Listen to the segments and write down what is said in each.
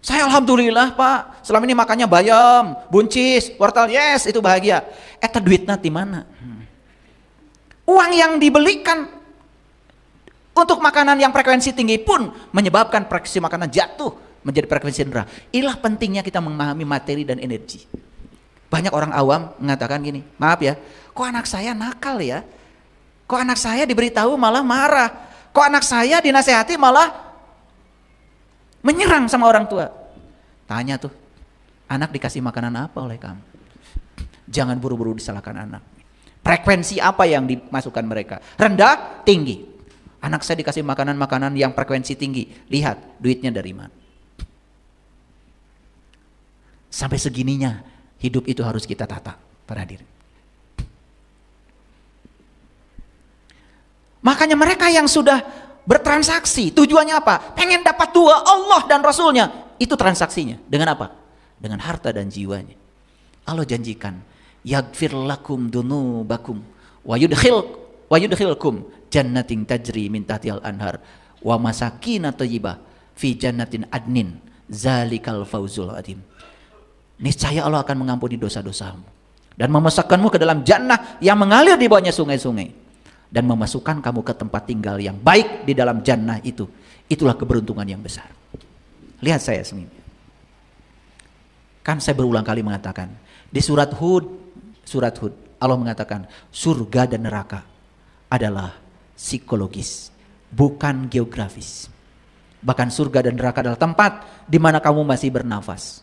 Saya alhamdulillah Pak, selama ini makannya bayam, buncis, wortel, yes, itu bahagia. Eta duitnya di mana? Uang yang dibelikan untuk makanan yang frekuensi tinggi pun menyebabkan frekuensi makanan jatuh menjadi frekuensi rendah. Inilah pentingnya kita memahami materi dan energi. Banyak orang awam mengatakan gini, maaf ya, kok anak saya nakal ya? Kok anak saya diberitahu malah marah? Kok anak saya dinasehati malah menyerang sama orang tua? Tanya tuh, anak dikasih makanan apa oleh kamu? Jangan buru-buru disalahkan anak. Frekuensi apa yang dimasukkan mereka? Rendah, tinggi. Anak saya dikasih makanan-makanan yang frekuensi tinggi. Lihat, duitnya dari mana? Sampai segininya, hidup itu harus kita tata, para hadirin. Makanya mereka yang sudah bertransaksi, tujuannya apa? Pengen dapat dua, Allah dan Rasulnya. Itu transaksinya. Dengan apa? Dengan harta dan jiwanya. Allah janjikan, yaghfir lakum dunubakum wa yudkhilkum jannatin tajri min tahtihal anhar wa masakin thayyibah fi jannatin adnin zalikal fawzul adzim. Niscaya Allah akan mengampuni dosa-dosamu dan memasukkanmu ke dalam jannah yang mengalir di bawahnya sungai-sungai dan memasukkan kamu ke tempat tinggal yang baik di dalam jannah itu. Itulah keberuntungan yang besar. Lihat saya sendiri. Kan saya berulang kali mengatakan di surat Hud Allah mengatakan surga dan neraka adalah psikologis, bukan geografis. Bahkan surga dan neraka adalah tempat di mana kamu masih bernafas.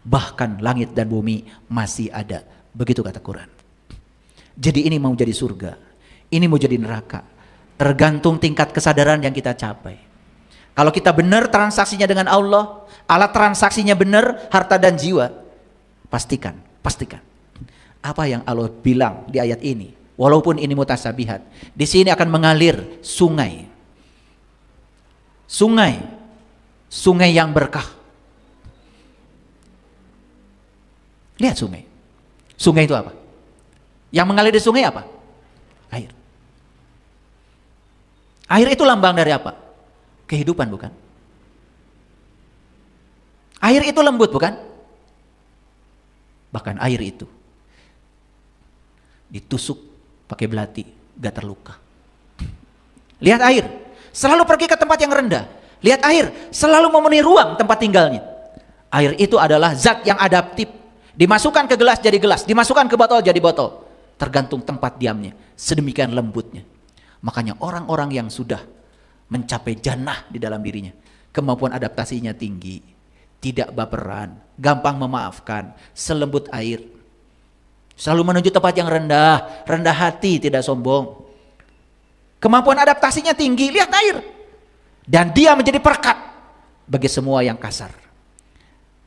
Bahkan langit dan bumi masih ada. Begitu kata Quran. Jadi ini mau jadi surga, ini mau jadi neraka. Tergantung tingkat kesadaran yang kita capai. Kalau kita benar transaksinya dengan Allah, alat transaksinya benar, harta dan jiwa, pastikan. Apa yang Allah bilang di ayat ini, walaupun ini mutasabihat, di sini akan mengalir sungai yang berkah. Lihat sungai. Sungai itu apa? Yang mengalir di sungai apa? Air. Air itu lambang dari apa? Kehidupan, bukan? Air itu lembut, bukan? Bahkan air itu ditusuk pakai belati, gak terluka. Lihat air, selalu pergi ke tempat yang rendah. Lihat air, selalu memenuhi ruang tempat tinggalnya. Air itu adalah zat yang adaptif. Dimasukkan ke gelas jadi gelas, dimasukkan ke botol jadi botol. Tergantung tempat diamnya, sedemikian lembutnya. Makanya orang-orang yang sudah mencapai jannah di dalam dirinya, kemampuan adaptasinya tinggi, tidak baperan, gampang memaafkan, selembut air, selalu menuju tempat yang rendah, rendah hati, tidak sombong. Kemampuan adaptasinya tinggi, lihat air. Dan dia menjadi perekat bagi semua yang kasar.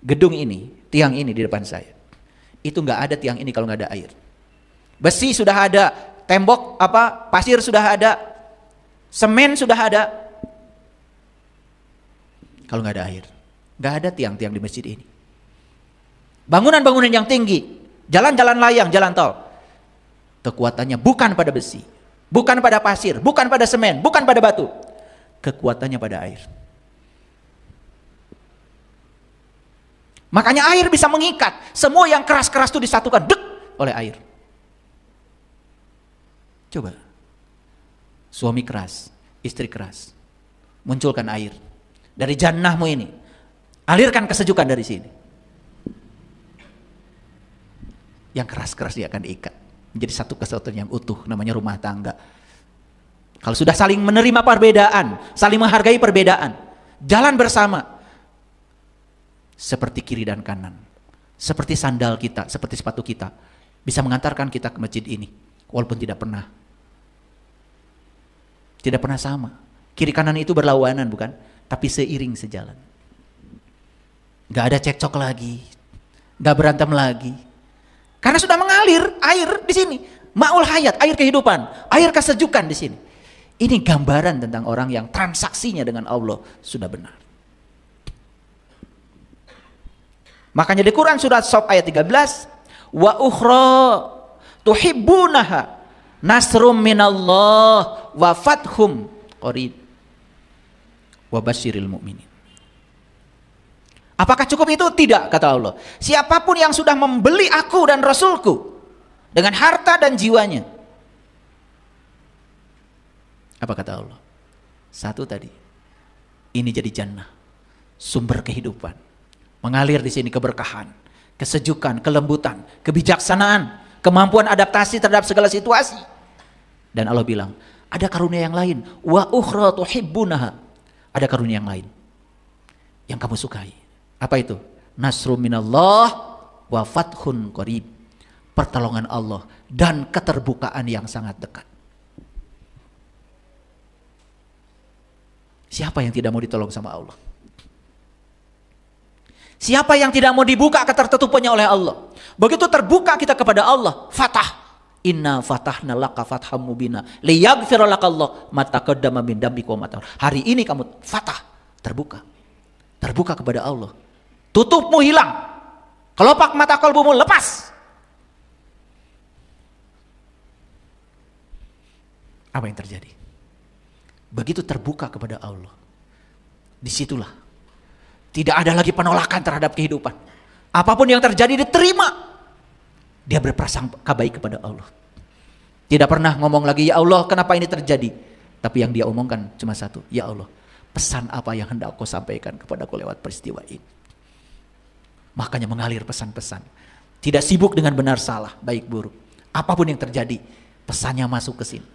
Gedung ini, tiang ini di depan saya, itu nggak ada tiang ini kalau nggak ada air. Besi sudah ada, tembok pasir sudah ada, semen sudah ada. Kalau nggak ada air, nggak ada tiang-tiang di masjid ini. Bangunan-bangunan yang tinggi, jalan-jalan layang, jalan tol, kekuatannya bukan pada besi, bukan pada pasir, bukan pada semen, bukan pada batu. Kekuatannya pada air. Makanya air bisa mengikat. Semua yang keras-keras itu disatukan dek oleh air. Coba. Suami keras, istri keras. Munculkan air dari jannahmu ini. Alirkan kesejukan dari sini. Yang keras-keras dia akan diikat menjadi satu kesatuan yang utuh, namanya rumah tangga. Kalau sudah saling menerima perbedaan, saling menghargai perbedaan, jalan bersama seperti kiri dan kanan, seperti sandal kita, seperti sepatu kita, bisa mengantarkan kita ke masjid ini walaupun tidak pernah sama. Kiri kanan itu berlawanan, bukan? Tapi seiring sejalan. Gak ada cekcok lagi, gak berantem lagi, karena sudah mengalir air di sini. Ma'ul hayat, air kehidupan, air kesejukan di sini. Ini gambaran tentang orang yang transaksinya dengan Allah sudah benar. Makanya di Quran surat Shaf ayat 13, wa ukhra tuhibbunaha nasrum minallah wa fathum qarib wa basyiril mu'minin. Apakah cukup itu? Tidak, kata Allah. Siapapun yang sudah membeli aku dan Rasulku dengan harta dan jiwanya. Apa kata Allah? Satu tadi, ini jadi jannah, sumber kehidupan. Mengalir di sini keberkahan, kesejukan, kelembutan, kebijaksanaan, kemampuan adaptasi terhadap segala situasi. Dan Allah bilang, ada karunia yang lain. Wa ukhra tuhibbunaha. Ada karunia yang lain yang kamu sukai. Apa itu? Nasrum minallah wa fathun qarib. Pertolongan Allah dan keterbukaan yang sangat dekat. Siapa yang tidak mau ditolong sama Allah? Siapa yang tidak mau dibuka ketertutupannya oleh Allah? Begitu terbuka kita kepada Allah, fatah. Inna fatahna laka fatham mubina liyaghfira lakallahu ma taqaddama min dambika wa ma ta'akhkhara. Hari ini kamu fatah, terbuka. Terbuka kepada Allah. Tutupmu hilang. Kelopak mata kalbumu lepas. Apa yang terjadi? Begitu terbuka kepada Allah, disitulah tidak ada lagi penolakan terhadap kehidupan. Apapun yang terjadi diterima. Dia berprasangka baik kepada Allah. Tidak pernah ngomong lagi, ya Allah kenapa ini terjadi? Tapi yang dia omongkan cuma satu, ya Allah pesan apa yang hendak kau sampaikan kepadaku lewat peristiwa ini. Makanya mengalir pesan-pesan. Tidak sibuk dengan benar salah, baik buruk. Apapun yang terjadi, pesannya masuk ke sini.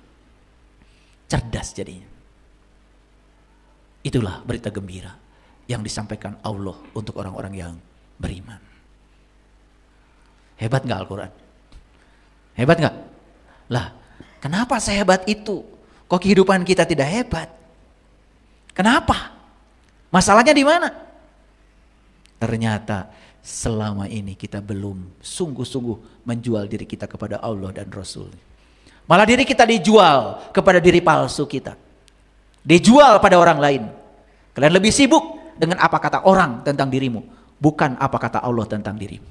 Cerdas jadinya. Itulah berita gembira yang disampaikan Allah untuk orang-orang yang beriman. Hebat gak Al-Quran? Hebat gak? Lah, kenapa sehebat itu? Kok kehidupan kita tidak hebat? Kenapa? Masalahnya di mana? Ternyata selama ini kita belum sungguh-sungguh menjual diri kita kepada Allah dan Rasul. Malah diri kita dijual kepada diri palsu kita. Dijual pada orang lain. Kalian lebih sibuk dengan apa kata orang tentang dirimu, bukan apa kata Allah tentang dirimu.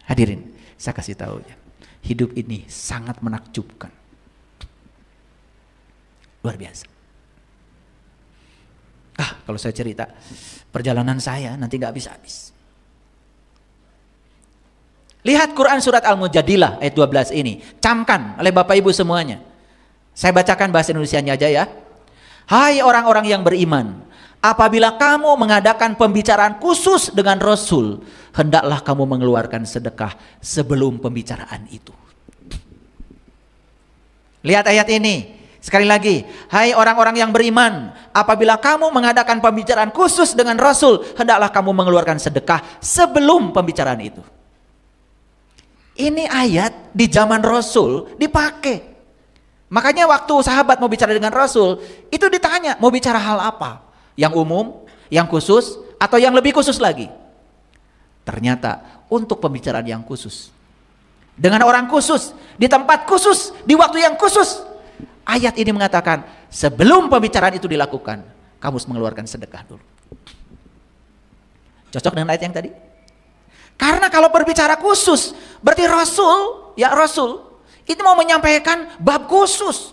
Hadirin, saya kasih tahu ya, hidup ini sangat menakjubkan. Luar biasa. Kalau saya cerita perjalanan saya nanti gak habis-habis. Lihat Quran surat Al-Mujadilah ayat 12 ini. Camkan oleh Bapak Ibu semuanya. Saya bacakan bahasa Indonesianya aja ya. Hai orang-orang yang beriman, apabila kamu mengadakan pembicaraan khusus dengan Rasul, hendaklah kamu mengeluarkan sedekah sebelum pembicaraan itu. Lihat ayat ini. Sekali lagi, hai orang-orang yang beriman, apabila kamu mengadakan pembicaraan khusus dengan Rasul, hendaklah kamu mengeluarkan sedekah sebelum pembicaraan itu. Ini ayat di zaman Rasul dipakai. Makanya waktu sahabat mau bicara dengan Rasul, itu ditanya, mau bicara hal apa? Yang umum, yang khusus, atau yang lebih khusus lagi? Ternyata untuk pembicaraan yang khusus, dengan orang khusus, di tempat khusus, di waktu yang khusus, ayat ini mengatakan sebelum pembicaraan itu dilakukan, kamu harus mengeluarkan sedekah dulu. Cocok dengan ayat yang tadi? Karena kalau berbicara khusus, berarti Rasul, ya Rasul, itu mau menyampaikan bab khusus.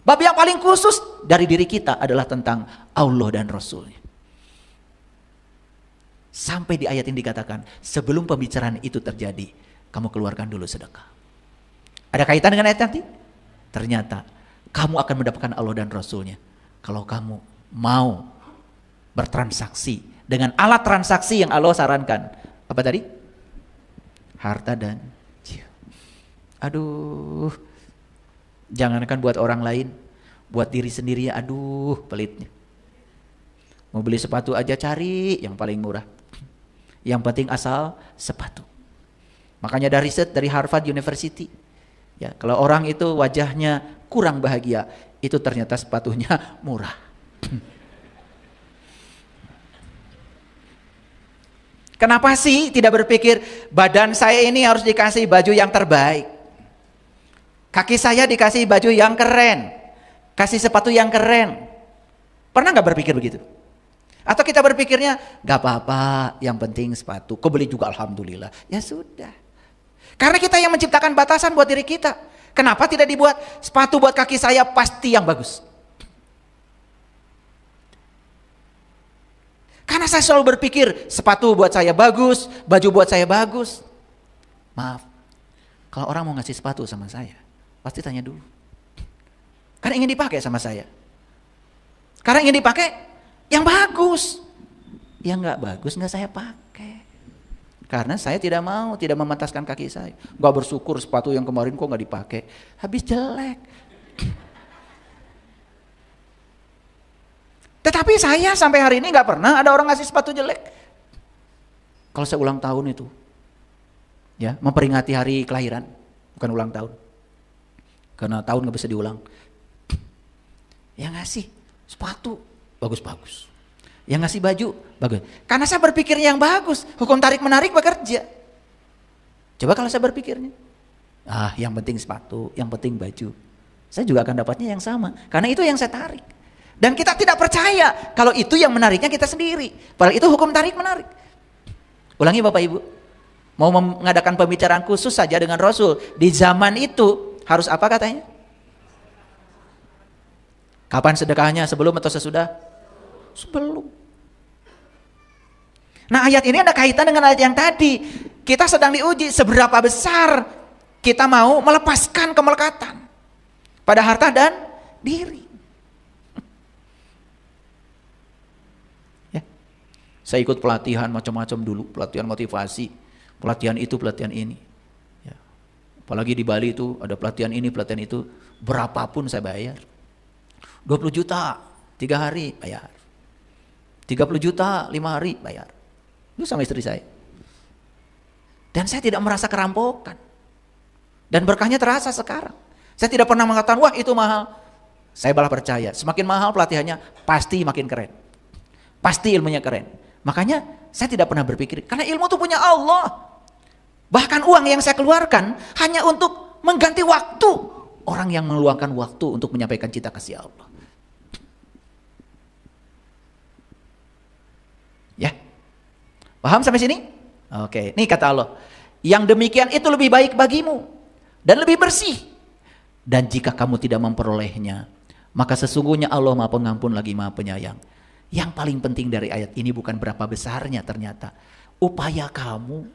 Bab yang paling khusus dari diri kita adalah tentang Allah dan Rasulnya. Sampai di ayat ini dikatakan, sebelum pembicaraan itu terjadi, kamu keluarkan dulu sedekah. Ada kaitan dengan ayat nanti? Ternyata kamu akan mendapatkan Allah dan Rasulnya kalau kamu mau bertransaksi dengan alat transaksi yang Allah sarankan. Apa tadi? Harta dan jiwa. Aduh, jangankan buat orang lain, buat diri sendiri, aduh pelitnya. Mau beli sepatu aja cari yang paling murah. Yang penting asal sepatu. Makanya ada riset dari Harvard University. Ya, kalau orang itu wajahnya kurang bahagia, itu ternyata sepatunya murah. Kenapa sih tidak berpikir badan saya ini harus dikasih baju yang terbaik, kaki saya dikasih baju yang keren, kasih sepatu yang keren? Pernah nggak berpikir begitu? Atau kita berpikirnya gak apa-apa, yang penting sepatu, kau beli juga alhamdulillah, ya sudah. Karena kita yang menciptakan batasan buat diri kita. Kenapa tidak dibuat sepatu buat kaki saya pasti yang bagus? Karena saya selalu berpikir sepatu buat saya bagus, baju buat saya bagus. Maaf, kalau orang mau ngasih sepatu sama saya, pasti tanya dulu. Karena ingin dipakai sama saya. Karena ingin dipakai yang bagus. Yang nggak bagus nggak saya pakai. Karena saya tidak mau, tidak memantaskan kaki saya. Nggak bersyukur sepatu yang kemarin kok nggak dipakai, habis jelek. Tetapi saya sampai hari ini nggak pernah ada orang ngasih sepatu jelek. Kalau saya ulang tahun itu, ya memperingati hari kelahiran, bukan ulang tahun, karena tahun nggak bisa diulang. Yang ngasih sepatu bagus-bagus, yang ngasih baju bagus. Karena saya berpikir yang bagus, hukum tarik menarik bekerja. Coba kalau saya berpikirnya, yang penting sepatu, yang penting baju, saya juga akan dapatnya yang sama. Karena itu yang saya tarik. Dan kita tidak percaya kalau itu yang menariknya kita sendiri. Padahal itu hukum tarik menarik. Ulangi Bapak Ibu. Mau mengadakan pembicaraan khusus saja dengan Rasul. Di zaman itu harus apa katanya? Kapan sedekahnya? Sebelum atau sesudah? Sebelum. Nah ayat ini ada kaitan dengan ayat yang tadi. Kita sedang diuji seberapa besar kita mau melepaskan kemelekatan pada harta dan diri. Saya ikut pelatihan macam-macam dulu, pelatihan motivasi, pelatihan itu, pelatihan ini. Ya. Apalagi di Bali itu ada pelatihan ini, pelatihan itu, berapapun saya bayar. 20 juta, 3 hari bayar. 30 juta, 5 hari bayar. Itu sama istri saya. Dan saya tidak merasa kerampokan. Dan berkahnya terasa sekarang. Saya tidak pernah mengatakan, wah itu mahal. Saya malah percaya, semakin mahal pelatihannya, pasti makin keren. Pasti ilmunya keren. Makanya saya tidak pernah berpikir, karena ilmu itu punya Allah. Bahkan uang yang saya keluarkan hanya untuk mengganti waktu orang yang meluangkan waktu untuk menyampaikan cita kasih Allah. Ya, paham sampai sini? Oke, ini kata Allah. Yang demikian itu lebih baik bagimu dan lebih bersih. Dan jika kamu tidak memperolehnya, maka sesungguhnya Allah Maha Pengampun lagi Maha Penyayang. Yang paling penting dari ayat ini bukan berapa besarnya ternyata upaya kamu.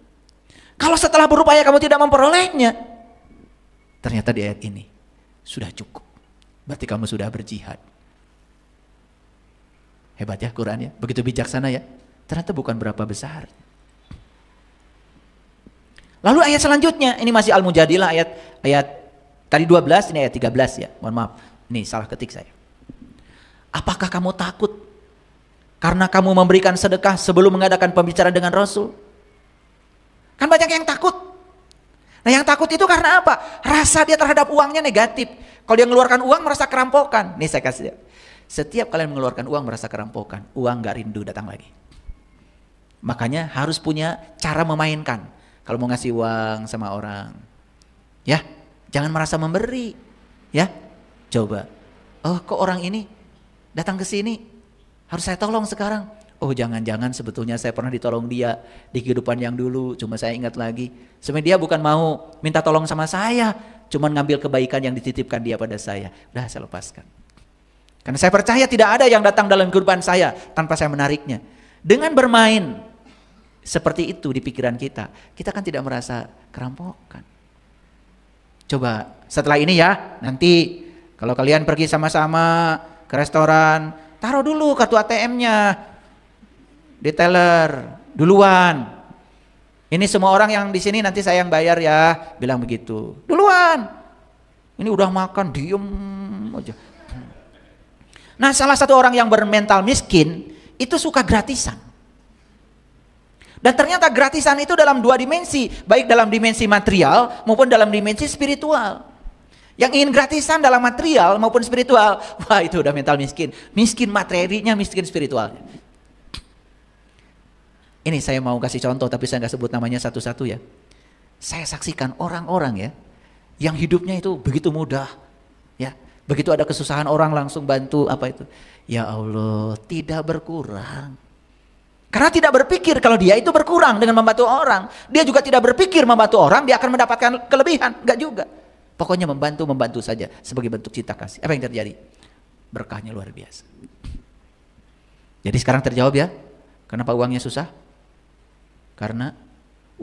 Kalau setelah berupaya kamu tidak memperolehnya, ternyata di ayat ini sudah cukup. Berarti kamu sudah berjihad. Hebat ya Quran ya, begitu bijaksana ya. Ternyata bukan berapa besar. Lalu ayat selanjutnya, ini masih Al-Mujadilah ayat tadi 12, ini ayat 13 ya. Mohon maaf, ini salah ketik saya. Apakah kamu takut karena kamu memberikan sedekah sebelum mengadakan pembicaraan dengan Rasul? Kan banyak yang takut. Nah yang takut itu karena apa? Rasa dia terhadap uangnya negatif. Kalau dia mengeluarkan uang merasa kerampokan. Nih saya kasih. Setiap kalian mengeluarkan uang merasa kerampokan, uang gak rindu datang lagi. Makanya harus punya cara memainkan. Kalau mau ngasih uang sama orang, ya jangan merasa memberi. Ya, coba. Oh kok orang ini datang ke sini? Harus saya tolong sekarang. Oh jangan-jangan sebetulnya saya pernah ditolong dia di kehidupan yang dulu. Cuma saya ingat lagi. Sebenarnya dia bukan mau minta tolong sama saya. Cuma ngambil kebaikan yang dititipkan dia pada saya. Udah saya lepaskan. Karena saya percaya tidak ada yang datang dalam kehidupan saya tanpa saya menariknya. Dengan bermain seperti itu di pikiran kita. Kita kan tidak merasa kerampokan. Coba setelah ini ya. Nanti kalau kalian pergi sama-sama ke restoran, taruh dulu kartu ATM-nya di teller duluan. Ini semua orang yang di sini nanti saya yang bayar ya, bilang begitu. Duluan. Ini udah makan diem aja. Nah, salah satu orang yang bermental miskin itu suka gratisan. Dan ternyata gratisan itu dalam dua dimensi, baik dalam dimensi material maupun dalam dimensi spiritual. Yang ingin gratisan dalam material maupun spiritual, wah itu udah mental miskin. Miskin materinya, miskin spiritualnya. Ini saya mau kasih contoh, tapi saya nggak sebut namanya satu-satu ya. Saya saksikan orang-orang ya, yang hidupnya itu begitu mudah. Ya, begitu ada kesusahan orang langsung bantu apa itu. Ya Allah, tidak berkurang. Karena tidak berpikir kalau dia itu berkurang dengan membantu orang. Dia juga tidak berpikir membantu orang, dia akan mendapatkan kelebihan. Enggak juga. Pokoknya membantu saja sebagai bentuk cinta kasih. Apa yang terjadi? Berkahnya luar biasa. Jadi sekarang terjawab ya. Kenapa uangnya susah? Karena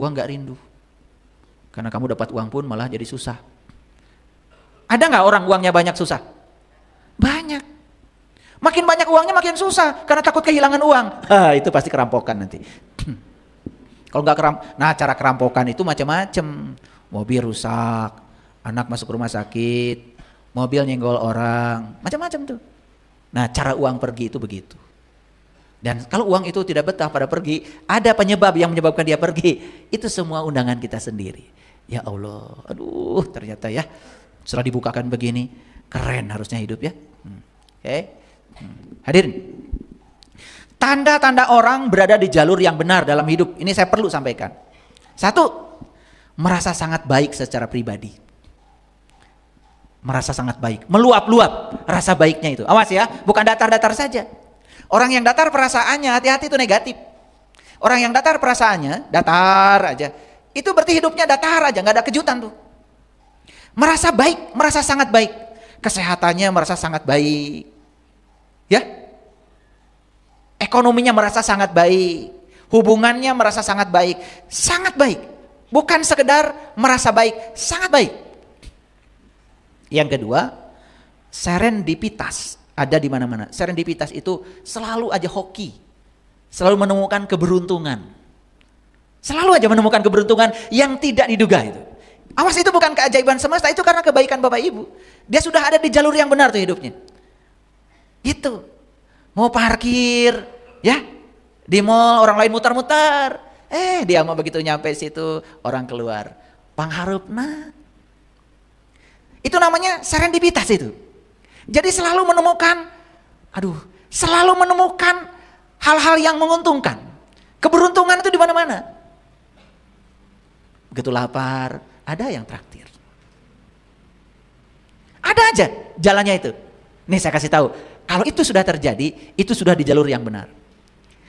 uang gak rindu. Karena kamu dapat uang pun malah jadi susah. Ada nggak orang uangnya banyak susah? Banyak. Makin banyak uangnya makin susah karena takut kehilangan uang. Itu pasti kerampokan nanti. Kalau nggak nah cara kerampokan itu macam-macam. Mobil rusak, anak masuk rumah sakit, mobil nyenggol orang, macam-macam tuh. Nah cara uang pergi itu begitu. Dan kalau uang itu tidak betah pada pergi, ada penyebab yang menyebabkan dia pergi. Itu semua undangan kita sendiri. Ya Allah, aduh ternyata ya setelah dibukakan begini, keren harusnya hidup ya. Oke. Hadirin, tanda-tanda orang berada di jalur yang benar dalam hidup, ini saya perlu sampaikan. Satu, merasa sangat baik secara pribadi. Merasa sangat baik, meluap-luap rasa baiknya itu. Awas ya, bukan datar-datar saja. Orang yang datar perasaannya, hati-hati itu negatif. Orang yang datar perasaannya, datar aja. Itu berarti hidupnya datar aja, nggak ada kejutan tuh. Merasa baik, merasa sangat baik. Kesehatannya merasa sangat baik. Ya. Ekonominya merasa sangat baik. Hubungannya merasa sangat baik. Sangat baik. Bukan sekedar merasa baik, sangat baik. Yang kedua, serendipitas. Ada di mana-mana. Serendipitas itu selalu aja hoki. Selalu menemukan keberuntungan. Selalu aja menemukan keberuntungan yang tidak diduga itu. Awas, itu bukan keajaiban semesta, itu karena kebaikan Bapak Ibu. Dia sudah ada di jalur yang benar tuh hidupnya. Gitu. Mau parkir, ya. Di mall orang lain mutar-mutar. Dia mau begitu nyampe situ orang keluar. Pangharupna. Itu namanya serendipitas itu. Jadi selalu menemukan, selalu menemukan hal-hal yang menguntungkan. Keberuntungan itu di mana-mana. Begitu lapar, ada yang traktir. Ada aja jalannya itu. Nih saya kasih tahu, kalau itu sudah terjadi, itu sudah di jalur yang benar.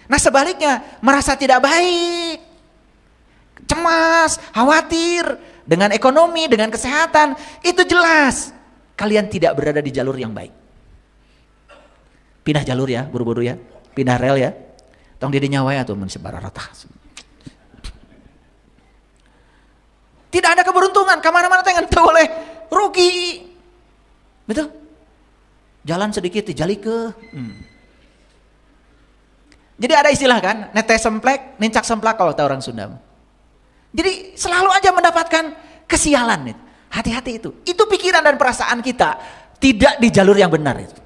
Nah sebaliknya, merasa tidak baik, cemas, khawatir dengan ekonomi, dengan kesehatan, itu jelas kalian tidak berada di jalur yang baik. Pindah jalur ya, buru-buru ya. Pindah rel ya. Tong di nyawai atau mensebar rata. Tidak ada keberuntungan, kemana-mana tengen boleh rugi. Betul? Jalan sedikit dijali ke. Jadi ada istilah kan, nete semplek, nincak semplak kalau tahu orang Sunda. Jadi selalu aja mendapatkan kesialan itu. Hati-hati itu. Itu pikiran dan perasaan kita tidak di jalur yang benar itu.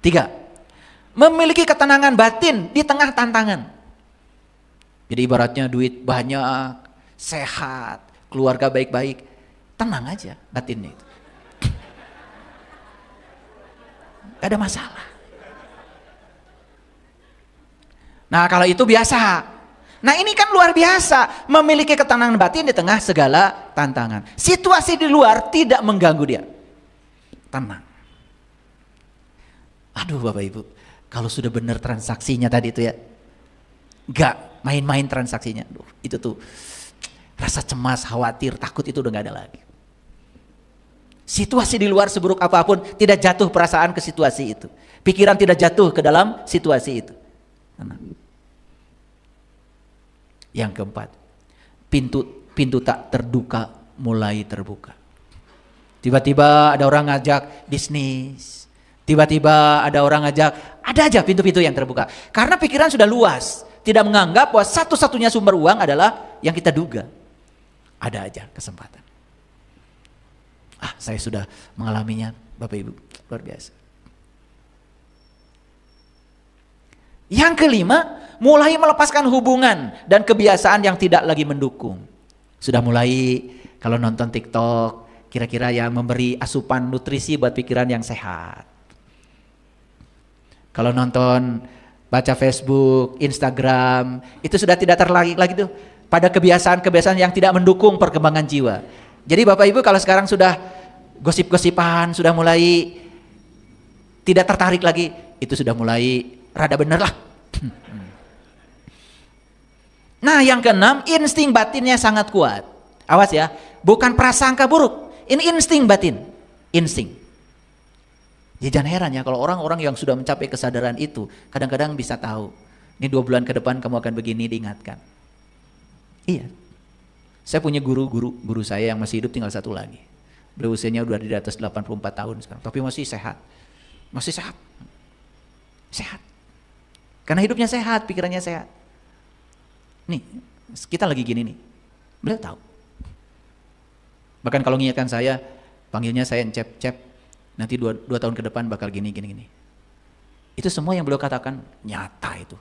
3. Memiliki ketenangan batin di tengah tantangan. Jadi ibaratnya duit banyak, sehat, keluarga baik-baik, tenang aja batinnya itu. Gak ada masalah. Nah kalau itu biasa. Nah ini kan luar biasa, memiliki ketenangan batin di tengah segala tantangan. Situasi di luar tidak mengganggu dia. Tenang. Aduh Bapak Ibu, kalau sudah benar transaksinya tadi itu ya, gak main-main transaksinya. Aduh, itu tuh rasa cemas, khawatir, takut itu udah gak ada lagi. Situasi di luar seburuk apapun, tidak jatuh perasaan ke situasi itu. Pikiran tidak jatuh ke dalam situasi itu. Tenang. Yang keempat, pintu tak terduga mulai terbuka. Tiba-tiba ada orang ngajak bisnis, tiba-tiba ada orang ngajak, ada aja pintu-pintu yang terbuka. Karena pikiran sudah luas, tidak menganggap bahwa satu-satunya sumber uang adalah yang kita duga. Ada aja kesempatan. Saya sudah mengalaminya, Bapak Ibu, luar biasa. Yang kelima, mulai melepaskan hubungan dan kebiasaan yang tidak lagi mendukung. Sudah mulai kalau nonton TikTok, kira-kira ya memberi asupan nutrisi buat pikiran yang sehat. Kalau nonton, baca Facebook, Instagram, itu sudah tidak terlagi lagi tuh pada kebiasaan-kebiasaan yang tidak mendukung perkembangan jiwa. Jadi Bapak Ibu kalau sekarang sudah gosip-gosipan, sudah mulai tidak tertarik lagi, itu sudah mulai rada bener lah. Nah yang keenam, insting batinnya sangat kuat. Awas ya, bukan prasangka buruk. Ini insting batin. Insting. Ya jangan heran ya kalau orang-orang yang sudah mencapai kesadaran itu kadang-kadang bisa tahu, ini 2 bulan ke depan kamu akan begini, diingatkan. Iya. Saya punya guru saya yang masih hidup, tinggal satu lagi. Beliau usianya udah di atas 84 tahun sekarang, tapi masih sehat. Masih sehat. Sehat. Karena hidupnya sehat, pikirannya sehat. Nih, kita lagi gini nih. Beliau tahu. Bahkan kalau mengingatkan saya, panggilnya saya Cep, nanti 2 tahun ke depan bakal gini. Itu semua yang beliau katakan nyata itu.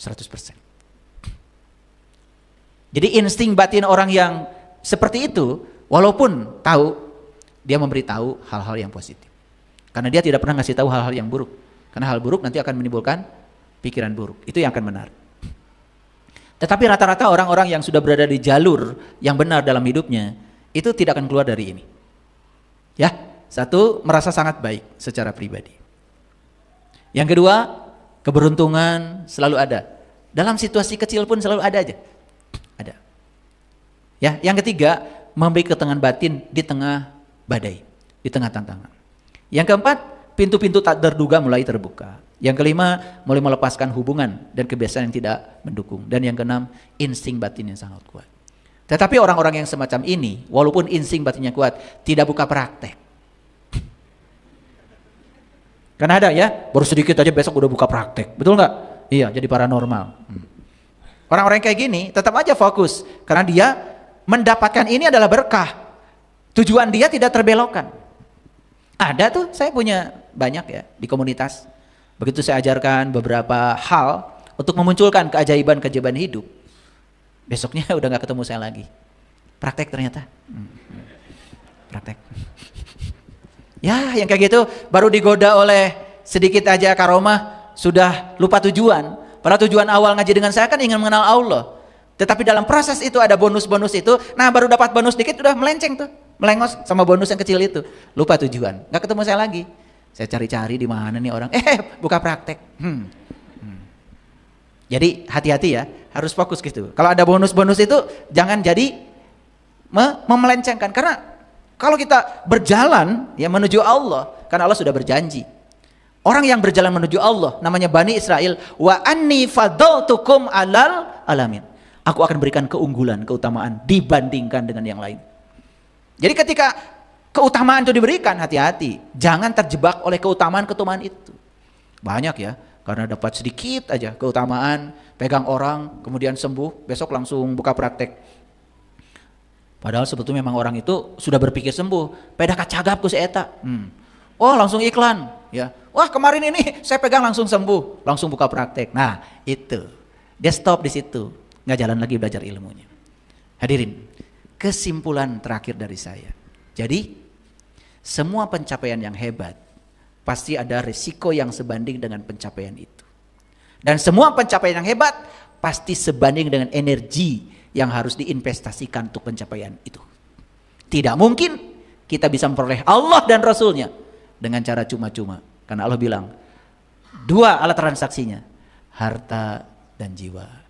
100%. Jadi insting batin orang yang seperti itu, walaupun tahu, dia memberitahu hal-hal yang positif. Karena dia tidak pernah ngasih tahu hal-hal yang buruk. Karena hal buruk nanti akan menimbulkan pikiran buruk. Itu yang akan benar. Tetapi rata-rata orang-orang yang sudah berada di jalur yang benar dalam hidupnya, itu tidak akan keluar dari ini. Ya, satu, merasa sangat baik secara pribadi. Yang kedua, keberuntungan selalu ada. Dalam situasi kecil pun selalu ada aja. Ada. Ya, yang ketiga, memberi ketenangan batin di tengah badai, di tengah tantangan. Yang keempat, pintu-pintu tak terduga mulai terbuka. Yang kelima, mulai melepaskan hubungan dan kebiasaan yang tidak mendukung. Dan yang keenam, insting batin yang sangat kuat. Tetapi orang-orang yang semacam ini, walaupun insting batinnya kuat, tidak buka praktek. Karena ada ya, baru sedikit aja besok udah buka praktek. Betul nggak? Iya, jadi paranormal. Orang-orang kayak gini tetap aja fokus. Karena dia mendapatkan ini adalah berkah. Tujuan dia tidak terbelokkan. Ada tuh, saya punya banyak ya di komunitas. Begitu saya ajarkan beberapa hal untuk memunculkan keajaiban-keajaiban hidup. Besoknya udah nggak ketemu saya lagi. Praktek ternyata. Praktek. Ya yang kayak gitu baru digoda oleh sedikit aja karomah sudah lupa tujuan. Padahal tujuan awal ngaji dengan saya kan ingin mengenal Allah. Tetapi dalam proses itu ada bonus-bonus itu. Nah baru dapat bonus dikit udah melenceng tuh. Melengos sama bonus yang kecil itu. Lupa tujuan. Nggak ketemu saya lagi. Saya cari-cari di mana nih orang. Buka praktek. Jadi hati-hati ya. Harus fokus gitu. Kalau ada bonus-bonus itu jangan jadi memelencengkan. Karena kalau kita berjalan ya menuju Allah, karena Allah sudah berjanji. Orang yang berjalan menuju Allah namanya Bani Israel, wa anni fadaltukum alal alamin. Aku akan berikan keunggulan, keutamaan dibandingkan dengan yang lain. Jadi ketika keutamaan itu diberikan, hati-hati. Jangan terjebak oleh keutamaan-keutamaan itu. Banyak ya, karena dapat sedikit aja keutamaan, pegang orang, kemudian sembuh, besok langsung buka praktek. Padahal sebetulnya memang orang itu sudah berpikir sembuh. Pedah kacagap ku seeta. Oh langsung iklan. Ya. Wah kemarin ini saya pegang langsung sembuh. Langsung buka praktek. Nah itu. Dia stop di situ. Nggak jalan lagi belajar ilmunya. Hadirin. Kesimpulan terakhir dari saya. Jadi semua pencapaian yang hebat pasti ada risiko yang sebanding dengan pencapaian itu. Dan semua pencapaian yang hebat pasti sebanding dengan energi yang harus diinvestasikan untuk pencapaian itu. Tidak mungkin kita bisa memperoleh Allah dan Rasulnya dengan cara cuma-cuma. Karena Allah bilang, 2 alat transaksinya, harta dan jiwa.